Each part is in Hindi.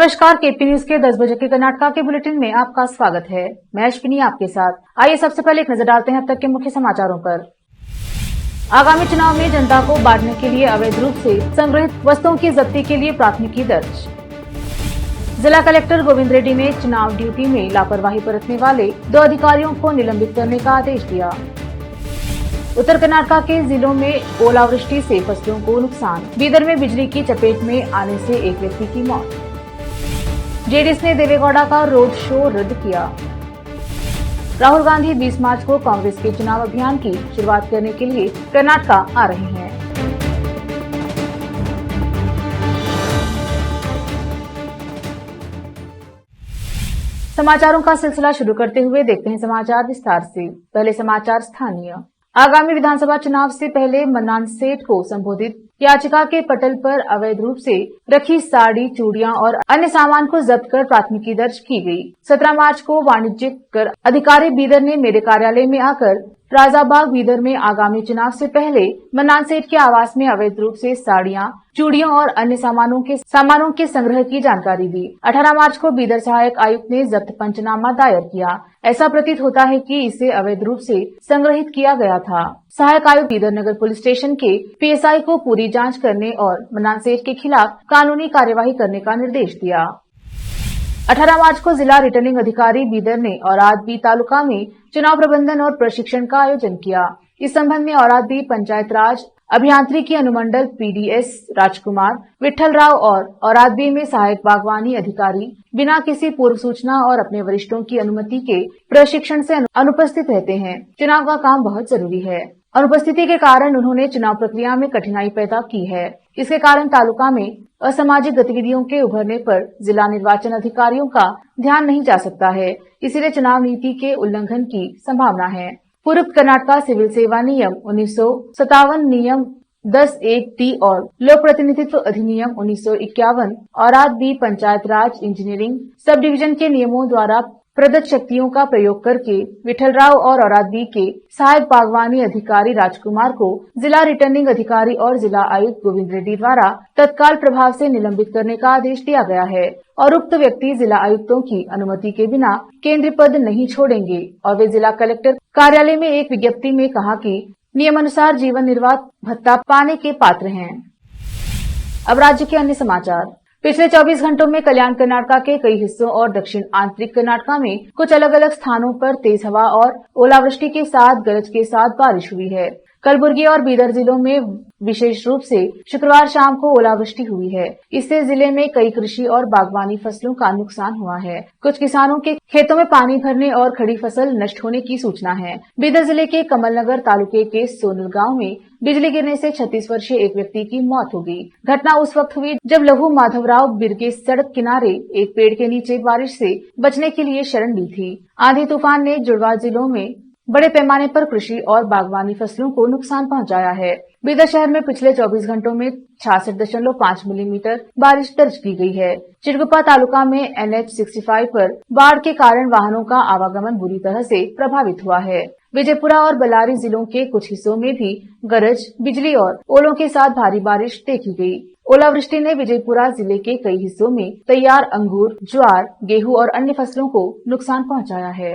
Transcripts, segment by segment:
नमस्कार, केपी न्यूज के 10 बजे के कर्नाटका के बुलेटिन में आपका स्वागत है। मैं अश्विनी आपके साथ। आइए सबसे पहले एक नजर डालते हैं अब तक के मुख्य समाचारों पर। आगामी चुनाव में जनता को बांटने के लिए अवैध रूप से संग्रहित वस्तुओं की जब्ती के लिए प्राथमिकी दर्ज। जिला कलेक्टर गोविंद रेड्डी ने चुनाव ड्यूटी में लापरवाही बरतने वाले 2 अधिकारियों को निलंबित करने का आदेश दिया। उत्तर कर्नाटका के जिलों में ओलावृष्टि से फसलों को नुकसान। बीदर में बिजली की चपेट में आने से एक व्यक्ति की मौत। जेडीएस ने देवेगौड़ा का रोड शो रद्द किया। राहुल गांधी 20 मार्च को कांग्रेस के चुनाव अभियान की शुरुआत करने के लिए कर्नाटका आ रहे हैं। समाचारों का सिलसिला शुरू करते हुए देखते हैं समाचार विस्तार से। पहले समाचार स्थानीय। आगामी विधानसभा चुनाव से पहले मन्नान सेठ को संबोधित याचिका के पटल पर अवैध रूप से रखी साड़ी, चूड़ियां और अन्य सामान को जब्त कर प्राथमिकी दर्ज की गई। 17 मार्च को वाणिज्यिक कर अधिकारी बीदर ने मेरे कार्यालय में आकर राजाबाग बीदर में आगामी चुनाव से पहले मन्नान सेठ के आवास में अवैध रूप से साड़ियां, चूड़ियों और अन्य सामानों के संग्रह की जानकारी दी। 18 मार्च को बीदर सहायक आयुक्त ने जब्त पंचनामा दायर किया। ऐसा प्रतीत होता है कि इसे अवैध रूप से संग्रहित किया गया था। सहायक आयुक्त बीदर नगर पुलिस स्टेशन के पीएसआई को पूरी जांच करने और मन्नान सेठ के खिलाफ कानूनी कार्यवाही करने का निर्देश दिया। 18 मार्च को जिला रिटर्निंग अधिकारी बीदर ने औरादबी तालुका में चुनाव प्रबंधन और प्रशिक्षण का आयोजन किया। इस संबंध में औरादबी पंचायत राज अभियांत्रिकी अनुमंडल पीडीएस राजकुमार, विठल राव और औरादबी में सहायक बागवानी अधिकारी बिना किसी पूर्व सूचना और अपने वरिष्ठों की अनुमति के प्रशिक्षण से अनुपस्थित रहते हैं। चुनाव का काम बहुत जरूरी है। अनुपस्थिति के कारण उन्होंने चुनाव प्रक्रिया में कठिनाई पैदा की है। इसके कारण तालुका में असामाजिक गतिविधियों के उभरने पर जिला निर्वाचन अधिकारियों का ध्यान नहीं जा सकता है। इसीलिए चुनाव नीति के उल्लंघन की संभावना है। पूर्व कर्नाटका सिविल सेवा नियम 1957, नियम 10(1)(d) और लोक प्रतिनिधित्व अधिनियम 1951 औरादबी पंचायत राज इंजीनियरिंग सब डिवीजन के नियमों द्वारा प्रदत्त शक्तियों का प्रयोग करके विठल राव और औरादबी के सहायक बागवानी अधिकारी राजकुमार को जिला रिटर्निंग अधिकारी और जिला आयुक्त गोविंद रेड्डी द्वारा तत्काल प्रभाव से निलंबित करने का आदेश दिया गया है और उक्त व्यक्ति जिला आयुक्तों की अनुमति के बिना केंद्रीय पद नहीं छोड़ेंगे। और वे जिला कलेक्टर कार्यालय में एक विज्ञप्ति में कहा कि नियमानुसार जीवन निर्वाह भत्ता पाने के पात्र हैं। अब राज्य के अन्य समाचार। पिछले 24 घंटों में कल्याण कर्नाटका के कई हिस्सों और दक्षिण आंतरिक कर्नाटका में कुछ अलग अलग स्थानों पर तेज हवा और ओलावृष्टि के साथ गरज के साथ बारिश हुई है। कलबुर्गी और बीदर जिलों में विशेष रूप से शुक्रवार शाम को ओलावृष्टि हुई है। इससे जिले में कई कृषि और बागवानी फसलों का नुकसान हुआ है। कुछ किसानों के खेतों में पानी भरने और खड़ी फसल नष्ट होने की सूचना है। बीदर जिले के कमलनगर तालुके के सोनल गांव में बिजली गिरने से 36 वर्षीय एक व्यक्ति की मौत हो गई। घटना उस वक्त हुई जब लघु माधवराव बिरगे सड़क किनारे एक पेड़ के नीचे बारिश से बचने के लिए शरण ली थी। आंधी तूफान ने जुड़वा जिलों में बड़े पैमाने पर कृषि और बागवानी फसलों को नुकसान पहुंचाया है। बीदर शहर में पिछले 24 घंटों में 66.5 मिलीमीटर बारिश दर्ज की गई है। चिरगुप्पा तालुका में NH65 पर बाढ़ के कारण वाहनों का आवागमन बुरी तरह से प्रभावित हुआ है। विजयपुरा और बल्लारी जिलों के कुछ हिस्सों में भी गरज, बिजली और ओलों के साथ भारी बारिश देखी गई। ओलावृष्टि ने विजयपुरा जिले के कई हिस्सों में तैयार अंगूर, ज्वार, गेहूं और अन्य फसलों को नुकसान पहुंचाया है।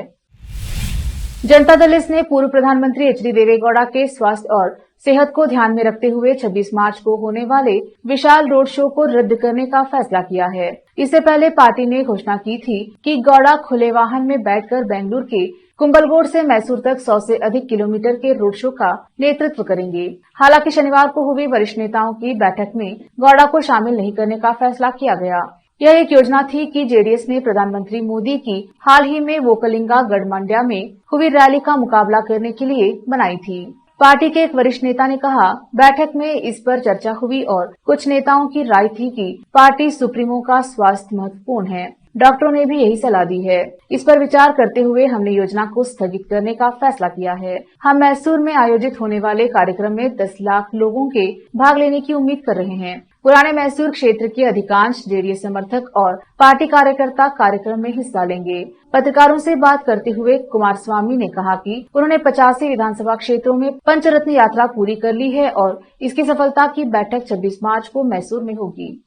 जनता दल ने पूर्व प्रधानमंत्री एचडी देवेगौड़ा के स्वास्थ्य और सेहत को ध्यान में रखते हुए 26 मार्च को होने वाले विशाल रोड शो को रद्द करने का फैसला किया है। इससे पहले पार्टी ने घोषणा की थी कि गौड़ा खुले वाहन में बैठकर बेंगलुरु के कुंभलगोड से मैसूर तक 100 से अधिक किलोमीटर के रोड शो का नेतृत्व करेंगे। हालांकि शनिवार को हुई वरिष्ठ नेताओं की बैठक में गौड़ा को शामिल नहीं करने का फैसला किया गया। यह एक योजना थी कि जेडीएस ने प्रधानमंत्री मोदी की हाल ही में वोकलिंगा गढ़मंड्या में हुई रैली का मुकाबला करने के लिए बनाई थी। पार्टी के एक वरिष्ठ नेता ने कहा, बैठक में इस पर चर्चा हुई और कुछ नेताओं की राय थी कि पार्टी सुप्रीमो का स्वास्थ्य महत्वपूर्ण है। डॉक्टरों ने भी यही सलाह दी है। इस पर विचार करते हुए हमने योजना को स्थगित करने का फैसला किया है। हम मैसूर में आयोजित होने वाले कार्यक्रम में 10 लाख लोगों के भाग लेने की उम्मीद कर रहे हैं। पुराने मैसूर क्षेत्र के अधिकांश जेडीएस समर्थक और पार्टी कार्यकर्ता कार्यक्रम में हिस्सा लेंगे। पत्रकारों से बात करते हुए कुमारस्वामी ने कहा कि उन्होंने 85 विधानसभा क्षेत्रों में पंचरत्न यात्रा पूरी कर ली है और इसकी सफलता की बैठक 26 मार्च को मैसूर में होगी।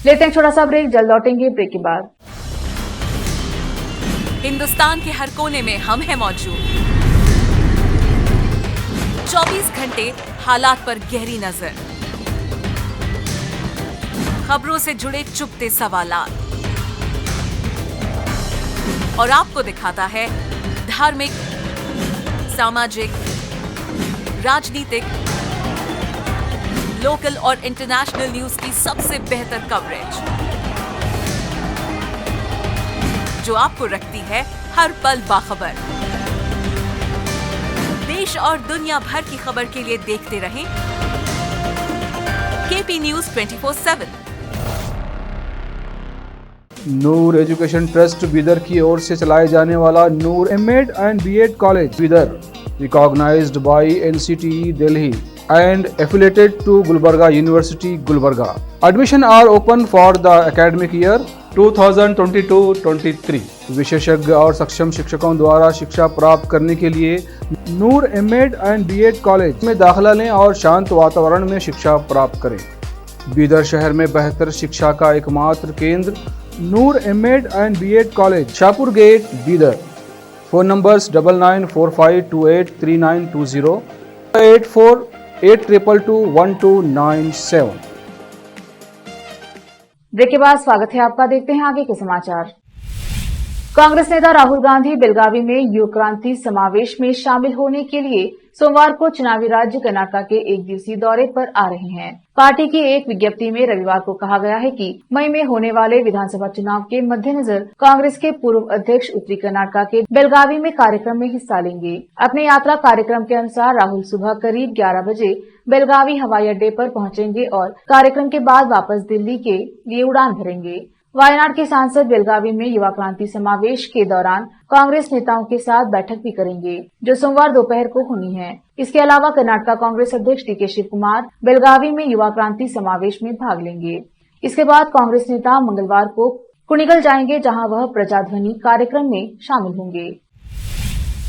लेते हैं छोटा सा ब्रेक, जल्द लौटेंगे ब्रेक के बाद। हिंदुस्तान के हर कोने में हम हैं मौजूद। 24 घंटे हालात पर गहरी नजर, खबरों से जुड़े चुपते सवालात और आपको दिखाता है धार्मिक, सामाजिक, राजनीतिक, लोकल और इंटरनेशनल न्यूज की सबसे बेहतर कवरेज, जो आपको रखती है हर पल बाखबर। देश और दुनिया भर की खबर के लिए देखते रहें KP news 24/7। Noor education trust Bidar की ओर से चलाए जाने वाला Noor MEd and BEd college Bidar, recognised by NCTE Delhi and affiliated to Gulbarga University, Gulbarga. Admission are open for the academic year 2022-23. विशेषज्ञ और सक्षम शिक्षकों द्वारा शिक्षा प्राप्त करने के लिए नूर एमएड एंड बीएड कॉलेज में दाखिला लें और शांत वातावरण में शिक्षा प्राप्त करें। बीदर शहर में बेहतर शिक्षा का एकमात्र केंद्र Noor MEd and BEd college, Shahpur gate, Bidar. Phone numbers 9945283920, 8482221297। Break के बाद स्वागत है आपका, देखते हैं आगे के समाचार। कांग्रेस नेता राहुल गांधी बेलगावी में युवा क्रांति समावेश में शामिल होने के लिए सोमवार को चुनावी राज्य कर्नाटक के एक दिवसीय दौरे पर आ रहे हैं। पार्टी की एक विज्ञप्ति में रविवार को कहा गया है कि मई में होने वाले विधानसभा चुनाव के मद्देनजर कांग्रेस के पूर्व अध्यक्ष उत्तरी कर्नाटक के बेलगावी में कार्यक्रम में हिस्सा लेंगे। अपने यात्रा कार्यक्रम के अनुसार राहुल सुबह करीब 11 बजे बेलगावी हवाई अड्डे पर पहुंचेंगे और कार्यक्रम के बाद वापस दिल्ली के लिए उड़ान भरेंगे। वायनाड के सांसद बेलगावी में युवा क्रांति समावेश के दौरान कांग्रेस नेताओं के साथ बैठक भी करेंगे, जो सोमवार दोपहर को होनी है। इसके अलावा कर्नाटक कांग्रेस अध्यक्ष डीके शिव कुमार बेलगावी में युवा क्रांति समावेश में भाग लेंगे। इसके बाद कांग्रेस नेता मंगलवार को कुणिगल जाएंगे, जहां वह प्रजाध्वनि कार्यक्रम में शामिल होंगे।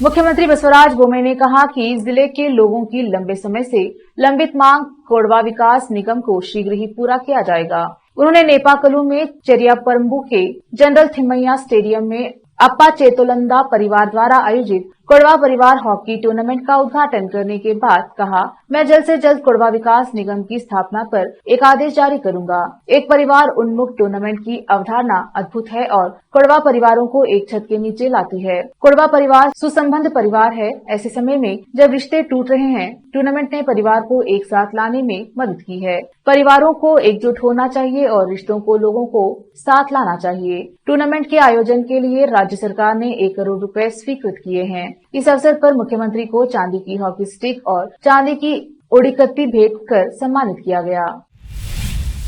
मुख्यमंत्री बसवराज बोम्मई ने कहा कि जिले के लोगों की लंबे समय से लंबित मांग कोडवा विकास निगम को शीघ्र ही पूरा किया जाएगा। उन्होंने नेपाकलू में चेरियापरम्बू के जनरल थिम्मैया स्टेडियम में अप्पा चेतोलंदा परिवार द्वारा आयोजित कोडवा परिवार हॉकी टूर्नामेंट का उद्घाटन करने के बाद कहा, मैं जल्द से जल्द कोडवा विकास निगम की स्थापना पर एक आदेश जारी करूंगा। एक परिवार उन्मुख टूर्नामेंट की अवधारणा अद्भुत है और कोडवा परिवारों को एक छत के नीचे लाती है। कोडवा परिवार सुसंबद्ध परिवार है। ऐसे समय में जब रिश्ते टूट रहे हैं, टूर्नामेंट ने परिवार को एक साथ लाने में मदद की है। परिवारों को एकजुट होना चाहिए और रिश्तों को लोगों को साथ लाना चाहिए। टूर्नामेंट के आयोजन के लिए राज्य सरकार ने 1 करोड़ रुपए स्वीकृत किए हैं। इस अवसर पर मुख्यमंत्री को चांदी की हॉकी स्टिक और चांदी की ओडिकत्ती भेंट कर सम्मानित किया गया।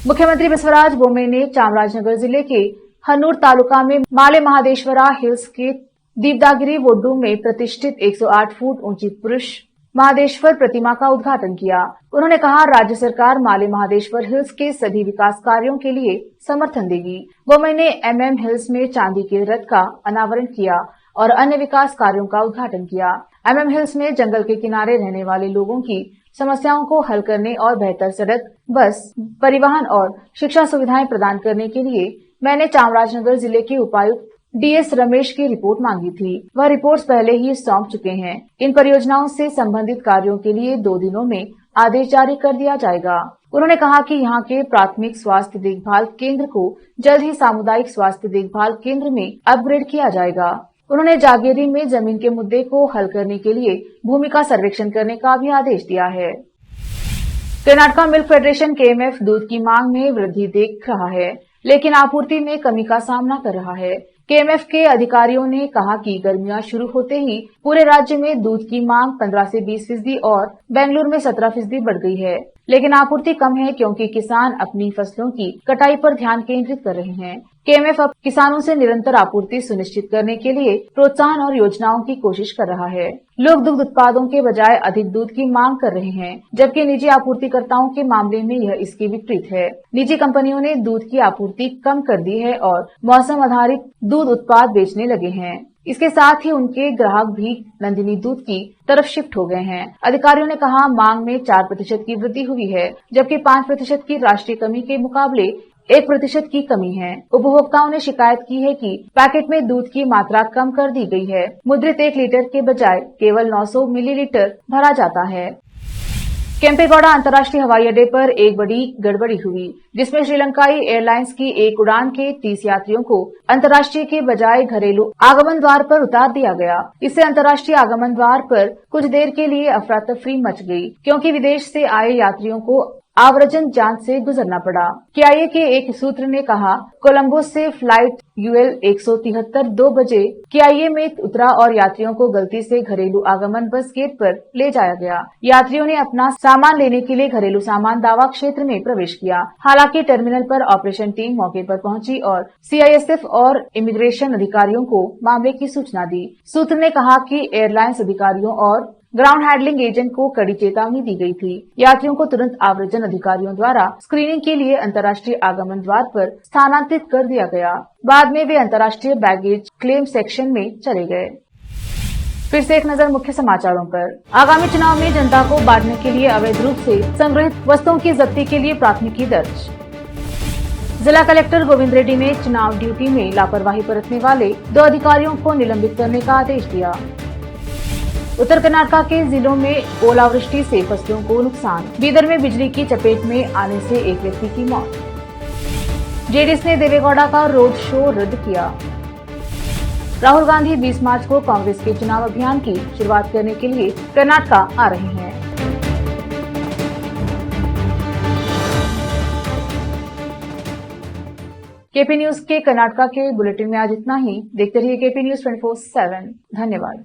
मुख्यमंत्री बसवराज बोम्मई ने चामराजनगर जिले के हनूर तालुका में माले महादेश्वरा हिल्स के दीवदागिरी वोड्डू में प्रतिष्ठित 108 फुट ऊंची पुरुष महादेश्वर प्रतिमा का उद्घाटन किया। उन्होंने कहा, राज्य सरकार माले महादेश्वर हिल्स के सभी विकास कार्यों के लिए समर्थन देगी। बोम्मई ने MM हिल्स में चांदी के रथ का अनावरण किया और अन्य विकास कार्यों का उद्घाटन किया। MM हिल्स में जंगल के किनारे रहने वाले लोगों की समस्याओं को हल करने और बेहतर सड़क, बस, परिवहन और शिक्षा सुविधाएं प्रदान करने के लिए मैंने चामराजनगर जिले के उपायुक्त DS रमेश की रिपोर्ट मांगी थी। वह रिपोर्ट्स पहले ही सौंप चुके हैं। इन परियोजनाओं से संबंधित कार्यों के लिए 2 दिनों में आदेश जारी कर दिया जाएगा। उन्होंने कहा कि यहां के प्राथमिक स्वास्थ्य देखभाल केंद्र को जल्द ही सामुदायिक स्वास्थ्य देखभाल केंद्र में अपग्रेड किया जाएगा। उन्होंने जागेरी में जमीन के मुद्दे को हल करने के लिए भूमि का सर्वेक्षण करने का भी आदेश दिया है। कर्नाटक मिल्क फेडरेशन KMF दूध की मांग में वृद्धि देख रहा है, लेकिन आपूर्ति में कमी का सामना कर रहा है। KMF के अधिकारियों ने कहा कि गर्मियां शुरू होते ही पूरे राज्य में दूध की मांग 15 से 20% और बेंगलुरु में 17% बढ़ गई है, लेकिन आपूर्ति कम है क्योंकि किसान अपनी फसलों की कटाई पर ध्यान केंद्रित कर रहे हैं। KMF अब किसानों से निरंतर आपूर्ति सुनिश्चित करने के लिए प्रोत्साहन और योजनाओं की कोशिश कर रहा है। लोग दुग्ध उत्पादों के बजाय अधिक दूध की मांग कर रहे हैं, जबकि निजी आपूर्तिकर्ताओं के मामले में यह इसके विपरीत है। निजी कंपनियों ने दूध की आपूर्ति कम कर दी है और मौसम आधारित दूध उत्पाद बेचने लगे हैं। इसके साथ ही उनके ग्राहक भी नंदिनी दूध की तरफ शिफ्ट हो गए हैं। अधिकारियों ने कहा, मांग में 4% की वृद्धि हुई है, जबकि 5% की राष्ट्रीय कमी के मुकाबले 1% की कमी है। उपभोक्ताओं ने शिकायत की है कि पैकेट में दूध की मात्रा कम कर दी गई है। मुद्रित 1 लीटर के बजाय केवल 900 मिलीलीटर भरा जाता है। केम्पेगौड़ा अंतर्राष्ट्रीय हवाई अड्डे पर एक बड़ी गड़बड़ी हुई, जिसमें श्रीलंकाई एयरलाइंस की एक उड़ान के 30 यात्रियों को अंतर्राष्ट्रीय के बजाय घरेलू आगमन द्वार पर उतार दिया गया। इससे अंतर्राष्ट्रीय आगमन द्वार पर कुछ देर के लिए अफरा तफरी मच गई, क्योंकि विदेश से आए यात्रियों को आव्रजन जांच से गुजरना पड़ा। केआईए के एक सूत्र ने कहा, कोलंबो से फ्लाइट UL 173 2 बजे केआईए में उतरा और यात्रियों को गलती से घरेलू आगमन बस गेट पर ले जाया गया। यात्रियों ने अपना सामान लेने के लिए घरेलू सामान दावा क्षेत्र में प्रवेश किया। हालांकि टर्मिनल पर ऑपरेशन टीम मौके पर पहुंची और CISF और इमिग्रेशन अधिकारियों को मामले की सूचना दी। सूत्र ने कहा कि एयरलाइंस अधिकारियों और ग्राउंड हैंडलिंग एजेंट को कड़ी चेतावनी दी गई थी। यात्रियों को तुरंत आव्रजन अधिकारियों द्वारा स्क्रीनिंग के लिए अंतर्राष्ट्रीय आगमन द्वार पर स्थानांतरित कर दिया गया। बाद में वे अंतर्राष्ट्रीय बैगेज क्लेम सेक्शन में चले गए। फिर से एक नजर मुख्य समाचारों पर। आगामी चुनाव में जनता को बांटने के लिए अवैध रूप से संग्रहित वस्तुओं की जब्ती के लिए प्राथमिकी दर्ज। जिला कलेक्टर गोविंद रेड्डी ने चुनाव ड्यूटी में लापरवाही बरतने वाले 2 अधिकारियों को निलंबित करने का आदेश दिया। उत्तर कर्नाटक के जिलों में ओलावृष्टि से फसलों को नुकसान। बीदर में बिजली की चपेट में आने से एक व्यक्ति की मौत। जेडीएस ने देवेगौड़ा का रोड शो रद्द किया। राहुल गांधी 20 मार्च को कांग्रेस के चुनाव अभियान की शुरुआत करने के लिए कर्नाटक आ रहे हैं। केपी न्यूज के कर्नाटक के बुलेटिन में आज इतना ही। देखते रहिए केपी न्यूज 24/7। धन्यवाद।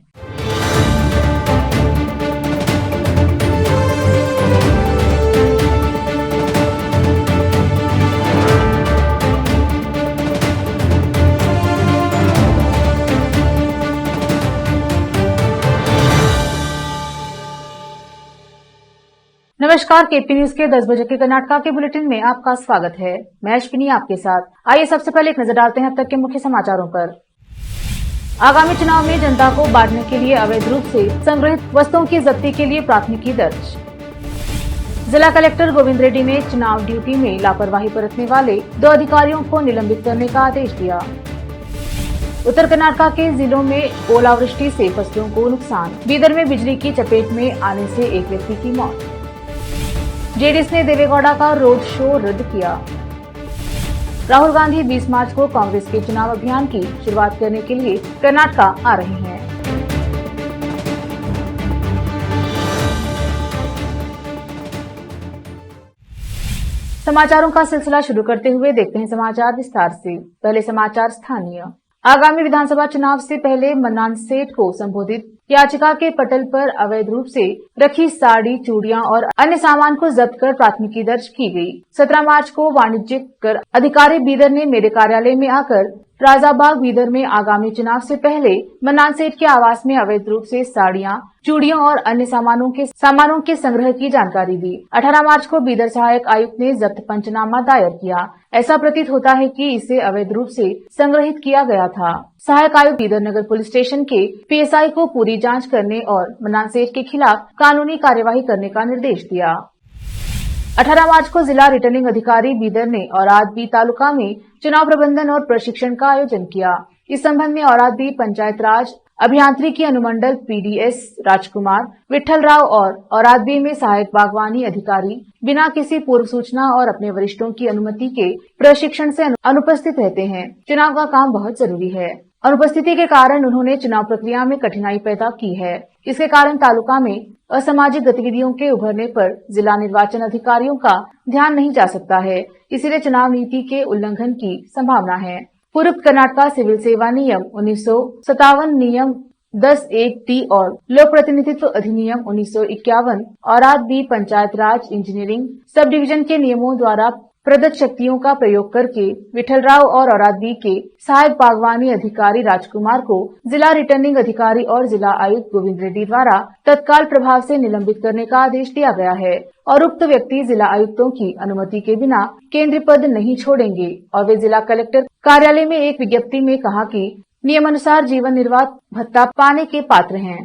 नमस्कार, केपी न्यूज के 10 बजे के कर्नाटक के बुलेटिन में आपका स्वागत है। मैं अश्विनी आपके साथ। आइए सबसे पहले एक नजर डालते हैं अब तक के मुख्य समाचारों पर। आगामी चुनाव में जनता को बांटने के लिए अवैध रूप से संग्रहित वस्तुओं की जब्ती के लिए प्राथमिकी दर्ज। जिला कलेक्टर गोविंद रेड्डी ने चुनाव ड्यूटी में लापरवाही बरतने वाले 2 अधिकारियों को निलंबित करने का आदेश दिया। उत्तर कर्नाटक के जिलों में ओलावृष्टि से फसलों को नुकसान। बीदर में बिजली की चपेट में आने से एक व्यक्ति की मौत। जेडीएस ने देवेगौड़ा का रोड शो रद्द किया। राहुल गांधी 20 मार्च को कांग्रेस के चुनाव अभियान की शुरुआत करने के लिए कर्नाटक आ रहे हैं। समाचारों का सिलसिला शुरू करते हुए देखते हैं समाचार विस्तार से। पहले समाचार स्थानीय। आगामी विधानसभा चुनाव से पहले मन्नान सेठ को संबोधित याचिका के पटल पर अवैध रूप से रखी साड़ी, चूड़ियां और अन्य सामान को जब्त कर प्राथमिकी दर्ज की गई। 17 मार्च को वाणिज्यिक कर अधिकारी बीदर ने मेरे कार्यालय में आकर राजाबाग बीदर में आगामी चुनाव से पहले मन्नान सेठ के आवास में अवैध रूप से साड़ियां, चूड़ियों और अन्य सामानों के संग्रह की जानकारी दी। 18 मार्च को बीदर सहायक आयुक्त ने जब्त पंचनामा दायर किया। ऐसा प्रतीत होता है कि इसे अवैध रूप से संग्रहित किया गया था। सहायक आयुक्त बीदर नगर पुलिस स्टेशन के PSI को पूरी जांच करने और मन्नान सेठ के खिलाफ कानूनी कार्यवाही करने का निर्देश दिया। 18 मार्च को जिला रिटर्निंग अधिकारी बीदर ने औरादबी तालुका में चुनाव प्रबंधन और प्रशिक्षण का आयोजन किया। इस संबंध में औरादबी पंचायत राज अभियांत्रिकी अनुमंडल PDS राजकुमार, विठल राव और औरादबी में सहायक बागवानी अधिकारी बिना किसी पूर्व सूचना और अपने वरिष्ठों की अनुमति के प्रशिक्षण से अनुपस्थित रहते हैं। चुनाव का काम बहुत जरूरी है। अनुपस्थिति के कारण उन्होंने चुनाव प्रक्रिया में कठिनाई पैदा की है। इसके कारण तालुका में असामाजिक गतिविधियों के उभरने पर जिला निर्वाचन अधिकारियों का ध्यान नहीं जा सकता है। इसीलिए चुनाव नीति के उल्लंघन की संभावना है। पूर्व कर्नाटक सिविल सेवा नियम 1957, नियम 10(1)(d) और लोक प्रतिनिधित्व अधिनियम 1951 औरादबी पंचायत राज इंजीनियरिंग सब डिवीजन के नियमों द्वारा प्रदत्त शक्तियों का प्रयोग करके विठल राव और औरादबी के सहायक बागवानी अधिकारी राजकुमार को जिला रिटर्निंग अधिकारी और जिला आयुक्त गोविंद रेड्डी द्वारा तत्काल प्रभाव से निलंबित करने का आदेश दिया गया है और उक्त व्यक्ति जिला आयुक्तों की अनुमति के बिना केंद्रीय पद नहीं छोड़ेंगे। और वे जिला कलेक्टर कार्यालय में एक विज्ञप्ति में कहा कि नियमानुसार जीवन निर्वाह भत्ता पाने के पात्र हैं।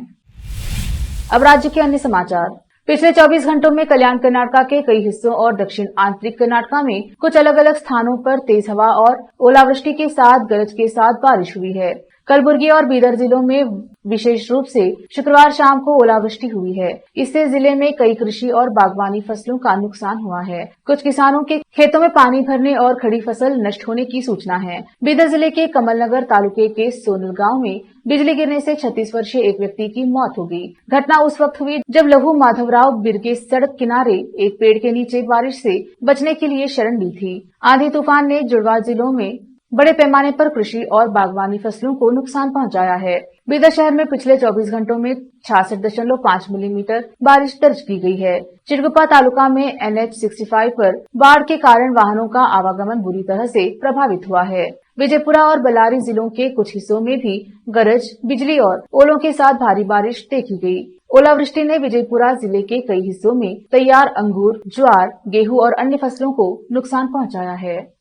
अब राज्य के अन्य समाचार। पिछले 24 घंटों में कल्याण कर्नाटक के कई हिस्सों और दक्षिण आंतरिक कर्नाटक में कुछ अलग अलग स्थानों पर तेज हवा और ओलावृष्टि के साथ गरज के साथ बारिश हुई है। कलबुर्गी और बीदर जिलों में विशेष रूप से शुक्रवार शाम को ओलावृष्टि हुई है। इससे जिले में कई कृषि और बागवानी फसलों का नुकसान हुआ है। कुछ किसानों के खेतों में पानी भरने और खड़ी फसल नष्ट होने की सूचना है। बीदर जिले के कमलनगर तालुके के सोनल गांव में बिजली गिरने से 36 वर्षीय एक व्यक्ति की मौत हो गई। घटना उस वक्त हुई जब लघु माधवराव बिरगे सड़क किनारे एक पेड़ के नीचे बारिश से बचने के लिए शरण ली थी। आंधी तूफान ने जुड़वा जिलों में बड़े पैमाने पर कृषि और बागवानी फसलों को नुकसान पहुंचाया है। बीदर शहर में पिछले 24 घंटों में 66.5 मिलीमीटर बारिश दर्ज की गई है। चिरगुप्पा तालुका में NH 65 पर बाढ़ के कारण वाहनों का आवागमन बुरी तरह से प्रभावित हुआ है। विजयपुरा और बल्लारी जिलों के कुछ हिस्सों में भी गरज, बिजली और ओलों के साथ भारी बारिश देखी गई। ओलावृष्टि ने विजयपुरा जिले के कई हिस्सों में तैयार अंगूर, ज्वार, गेहूं और अन्य फसलों को नुकसान पहुंचाया है।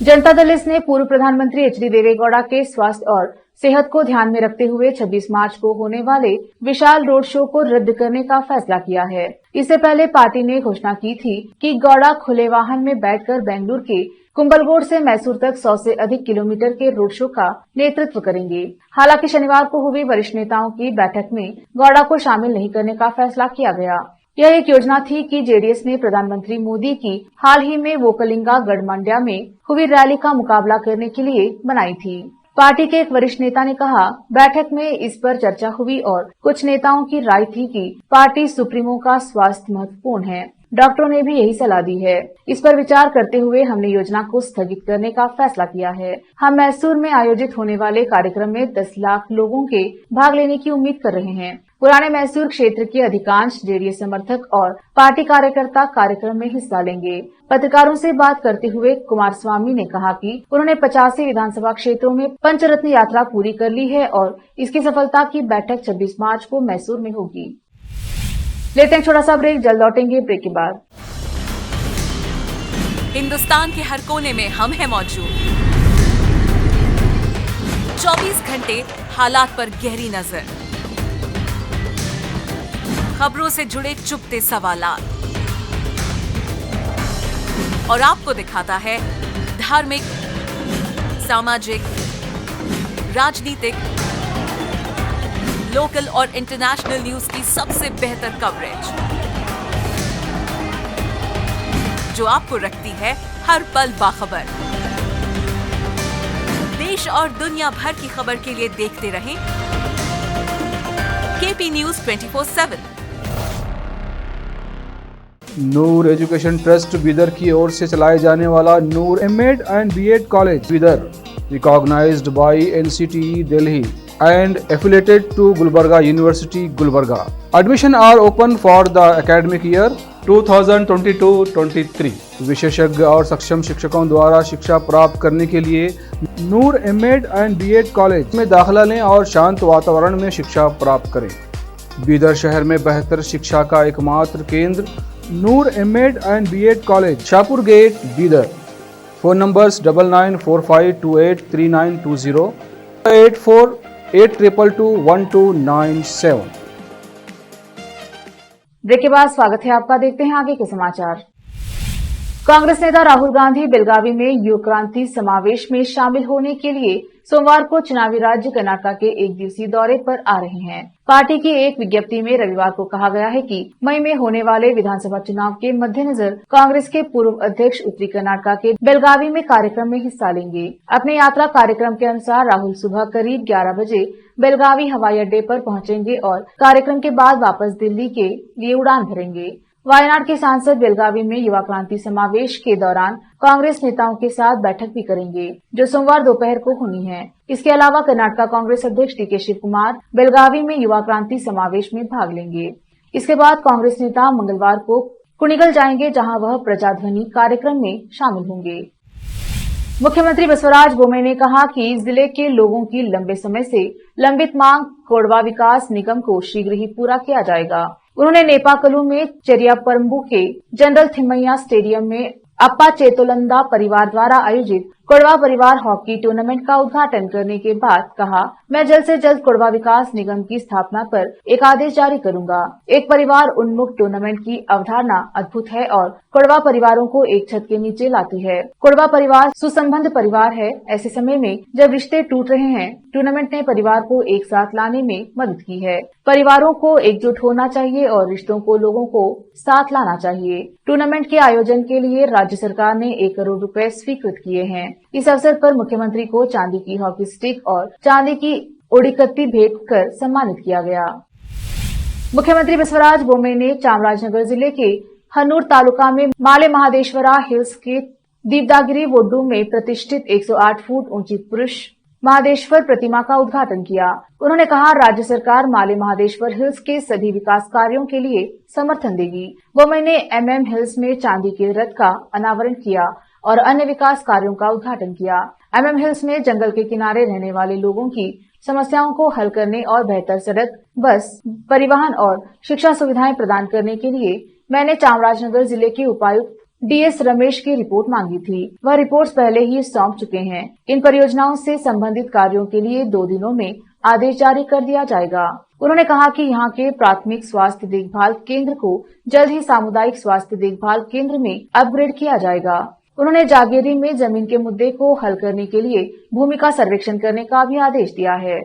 जनता दल ने पूर्व प्रधानमंत्री HD देवेगौड़ा के स्वास्थ्य और सेहत को ध्यान में रखते हुए 26 मार्च को होने वाले विशाल रोड शो को रद्द करने का फैसला किया है। इससे पहले पार्टी ने घोषणा की थी कि गौड़ा खुले वाहन में बैठकर बेंगलुरु के कुंभलगोड से मैसूर तक 100 से अधिक किलोमीटर के रोड शो का नेतृत्व करेंगे। हालांकि शनिवार को हुई वरिष्ठ नेताओं की बैठक में गौड़ा को शामिल नहीं करने का फैसला किया गया। यह एक योजना थी कि जेडीएस ने प्रधानमंत्री मोदी की हाल ही में वोकलिंगा गढ़मंड्या में हुई रैली का मुकाबला करने के लिए बनाई थी। पार्टी के एक वरिष्ठ नेता ने कहा, बैठक में इस पर चर्चा हुई और कुछ नेताओं की राय थी कि पार्टी सुप्रीमो का स्वास्थ्य महत्वपूर्ण है। डॉक्टरों ने भी यही सलाह दी है। इस पर विचार करते हुए हमने योजना को स्थगित करने का फैसला किया है। हम मैसूर में आयोजित होने वाले कार्यक्रम में 10 लाख लोगों के भाग लेने की उम्मीद कर रहे हैं। पुराने मैसूर क्षेत्र के अधिकांश जेडीएस समर्थक और पार्टी कार्यकर्ता कार्यक्रम में हिस्सा लेंगे। पत्रकारों से बात करते हुए कुमारस्वामी ने कहा कि उन्होंने 85 विधानसभा क्षेत्रों में पंचरत्न यात्रा पूरी कर ली है और इसकी सफलता की बैठक 26 मार्च को मैसूर में होगी। लेते हैं छोटा सा ब्रेक, जल्द लौटेंगे ब्रेक के बाद। हिंदुस्तान के हर कोने में हम हैं मौजूद। 24 घंटे हालात पर गहरी नजर, खबरों से जुड़े चुपते सवालात और आपको दिखाता है धार्मिक, सामाजिक, राजनीतिक, लोकल और इंटरनेशनल न्यूज की सबसे बेहतर कवरेज जो आपको रखती है हर पल बाखबर। देश और दुनिया भर की खबर के लिए देखते रहें KP News 24/7। Noor education trust Bidar की ओर से चलाए जाने वाला Noor MEd and BEd college Bidar, recognised by NCTE Delhi and affiliated to Gulbarga University, Gulbarga. Admission are open for the academic year 2022-23. विशेषज्ञ और सक्षम शिक्षकों द्वारा शिक्षा प्राप्त करने के लिए नूर एमएड एंड बीएड कॉलेज में दाखिला लें और शांत वातावरण में शिक्षा प्राप्त करें। बीदर शहर में बेहतर शिक्षा का एकमात्र केंद्र Noor MEd and BEd college, Shahpur gate, Bidar. Phone numbers 9945283920, 8482221297। Break के बाद स्वागत है आपका। देखते हैं आगे के समाचार। कांग्रेस नेता राहुल गांधी बेलगावी में युवा क्रांति समावेश में शामिल होने के लिए सोमवार को चुनावी राज्य कर्नाटक के एक दिवसीय दौरे पर आ रहे हैं। पार्टी की एक विज्ञप्ति में रविवार को कहा गया है कि मई में होने वाले विधानसभा चुनाव के मद्देनजर कांग्रेस के पूर्व अध्यक्ष उत्तरी कर्नाटक के बेलगावी में कार्यक्रम में हिस्सा लेंगे। अपने यात्रा कार्यक्रम के अनुसार राहुल सुबह करीब 11 बजे बेलगावी हवाई अड्डे पर पहुंचेंगे और कार्यक्रम के बाद वापस दिल्ली के लिए उड़ान भरेंगे। वायनाड के सांसद बेलगावी में युवा क्रांति समावेश के दौरान कांग्रेस नेताओं के साथ बैठक भी करेंगे, जो सोमवार दोपहर को होनी है। इसके अलावा कर्नाटक कांग्रेस अध्यक्ष DK शिव कुमार बेलगावी में युवा क्रांति समावेश में भाग लेंगे। इसके बाद कांग्रेस नेता मंगलवार को कुणिगल जाएंगे, जहां वह प्रजाध्वनि कार्यक्रम में शामिल होंगे। मुख्यमंत्री बसवराज बोम्मई ने कहा कि जिले के लोगों की लंबे समय से लंबित मांग कोडवा विकास निगम को शीघ्र ही पूरा किया जाएगा। उन्होंने नेपाकलू में चेरियापरम्बू के जनरल थिम्मैया स्टेडियम में अप्पा चेतोलंदा परिवार द्वारा आयोजित कोडवा परिवार हॉकी टूर्नामेंट का उद्घाटन करने के बाद कहा, मैं जल्द से जल्द कोडवा विकास निगम की स्थापना पर एक आदेश जारी करूंगा। एक परिवार उन्मुख टूर्नामेंट की अवधारणा अद्भुत है और कोडवा परिवारों को एक छत के नीचे लाती है। कोडवा परिवार सुसंबद्ध परिवार है। ऐसे समय में जब रिश्ते टूट रहे हैं, टूर्नामेंट ने परिवार को एक साथ लाने में मदद की है। परिवारों को एकजुट होना चाहिए और रिश्तों को लोगों को साथ लाना चाहिए। टूर्नामेंट के आयोजन के लिए राज्य सरकार ने 1 करोड़ रुपए स्वीकृत किए हैं। इस अवसर पर मुख्यमंत्री को चांदी की हॉकी स्टिक और चांदी की ओडिकत्ती भेंट कर सम्मानित किया गया। मुख्यमंत्री बसवराज बोम्मई ने चामराजनगर जिले के हनूर तालुका में माले महादेश्वरा हिल्स के दीवदागिरी वोड्डू में प्रतिष्ठित 108 फुट ऊंची पुरुष महादेश्वर प्रतिमा का उद्घाटन किया। उन्होंने कहा, राज्य सरकार माले महादेश्वर हिल्स के सभी विकास कार्यों के लिए समर्थन देगी। बोम्मई ने MM हिल्स में चांदी के रथ का अनावरण किया और अन्य विकास कार्यों का उद्घाटन किया। MM हिल्स में जंगल के किनारे रहने वाले लोगों की समस्याओं को हल करने और बेहतर सड़क, बस, परिवहन और शिक्षा सुविधाएं प्रदान करने के लिए मैंने चामराजनगर जिले के उपायुक्त DS रमेश की रिपोर्ट मांगी थी। वह रिपोर्ट्स पहले ही सौंप चुके हैं। इन परियोजनाओं से संबंधित कार्यों के लिए 2 दिनों में आदेश जारी कर दिया जाएगा। उन्होंने कहा कि यहां के प्राथमिक स्वास्थ्य देखभाल केंद्र को जल्द ही सामुदायिक स्वास्थ्य देखभाल केंद्र में अपग्रेड किया जाएगा। उन्होंने जागेरी में जमीन के मुद्दे को हल करने के लिए भूमि का सर्वेक्षण करने का भी आदेश दिया है।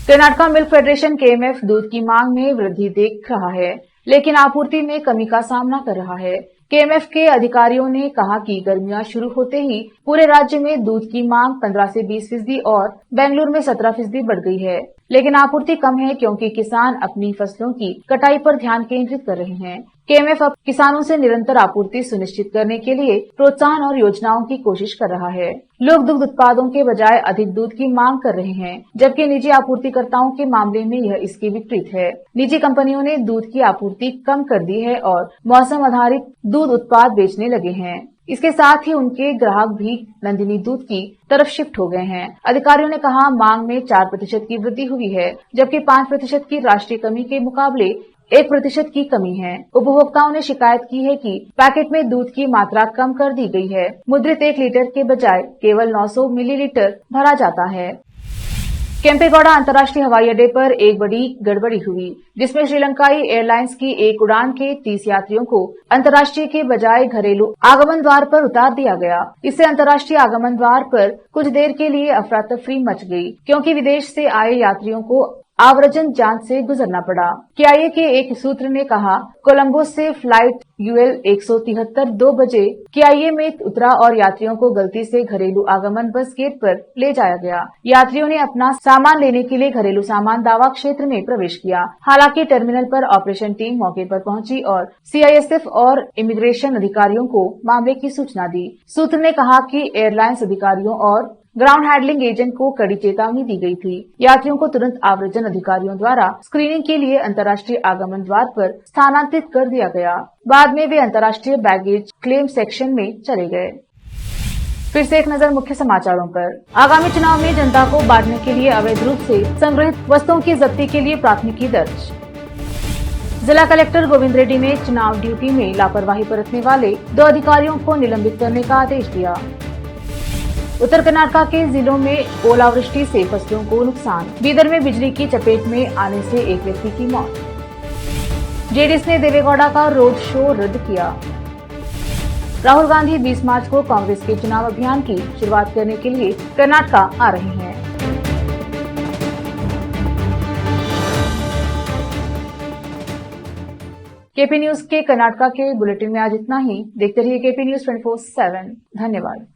कर्नाटका मिल्क फेडरेशन KMF दूध की मांग में वृद्धि देख रहा है, लेकिन आपूर्ति में कमी का सामना कर रहा है। KMF के अधिकारियों ने कहा कि गर्मियां शुरू होते ही पूरे राज्य में दूध की मांग 15 से 20% और बेंगलुरु में 17% बढ़ गई है, लेकिन आपूर्ति कम है क्योंकि किसान अपनी फसलों की कटाई पर ध्यान केंद्रित कर रहे हैं। KMF अब किसानों से निरंतर आपूर्ति सुनिश्चित करने के लिए प्रोत्साहन और योजनाओं की कोशिश कर रहा है। लोग दुग्ध उत्पादों के बजाय अधिक दूध की मांग कर रहे हैं, जबकि निजी आपूर्तिकर्ताओं के मामले में यह इसके विपरीत है। निजी कंपनियों ने दूध की आपूर्ति कम कर दी है और मौसम आधारित दूध उत्पाद बेचने लगे हैं। इसके साथ ही उनके ग्राहक भी नंदिनी दूध की तरफ शिफ्ट हो गए हैं। अधिकारियों ने कहा, मांग में 4% की वृद्धि हुई है, जबकि 5% की राष्ट्रीय कमी के मुकाबले 1% की कमी है। उपभोक्ताओं ने शिकायत की है कि पैकेट में दूध की मात्रा कम कर दी गई है। मुद्रित 1 लीटर के बजाय केवल 900 मिलीलीटर भरा जाता है। केम्पेगौड़ा अंतर्राष्ट्रीय हवाई अड्डे पर एक बड़ी गड़बड़ी हुई, जिसमें श्रीलंकाई एयरलाइंस की एक उड़ान के 30 यात्रियों को अंतर्राष्ट्रीय के बजाय घरेलू आगमन द्वार पर उतार दिया गया। इससे अंतर्राष्ट्रीय आगमन द्वार पर कुछ देर के लिए अफरा तफरी मच गई, क्योंकि विदेश से आए यात्रियों को आव्रजन जांच से गुजरना पड़ा। KIA के एक सूत्र ने कहा, कोलंबो से फ्लाइट UL 173 2 बजे KIA में उतरा और यात्रियों को गलती से घरेलू आगमन बस गेट पर ले जाया गया। यात्रियों ने अपना सामान लेने के लिए घरेलू सामान दावा क्षेत्र में प्रवेश किया। हालांकि टर्मिनल पर ऑपरेशन टीम मौके पर पहुंची और CISF और इमिग्रेशन अधिकारियों को मामले की सूचना दी। सूत्र ने कहा कि एयरलाइंस अधिकारियों और ग्राउंड हैंडलिंग एजेंट को कड़ी चेतावनी दी गई थी। यात्रियों को तुरंत आव्रजन अधिकारियों द्वारा स्क्रीनिंग के लिए अंतर्राष्ट्रीय आगमन द्वार पर स्थानांतरित कर दिया गया। बाद में वे अंतर्राष्ट्रीय बैगेज क्लेम सेक्शन में चले गए। फिर से एक नजर मुख्य समाचारों पर। आगामी चुनाव में जनता को बांटने के लिए अवैध रूप से संग्रहित वस्तुओं की जब्ती के लिए प्राथमिकी दर्ज। जिला कलेक्टर गोविंद रेड्डी ने चुनाव ड्यूटी में लापरवाही बरतने वाले 2 अधिकारियों को निलंबित करने का आदेश दिया। उत्तर कर्नाटका के जिलों में ओलावृष्टि से फसलों को नुकसान। बीदर में बिजली की चपेट में आने से एक व्यक्ति की मौत। जेडीएस ने देवेगौड़ा का रोड शो रद्द किया। राहुल गांधी 20 मार्च को कांग्रेस के चुनाव अभियान की शुरुआत करने के लिए कर्नाटका आ रहे हैं। केपी न्यूज के कर्नाटका के बुलेटिन में आज इतना ही। देखते रहिए केपी न्यूज 24/7। धन्यवाद।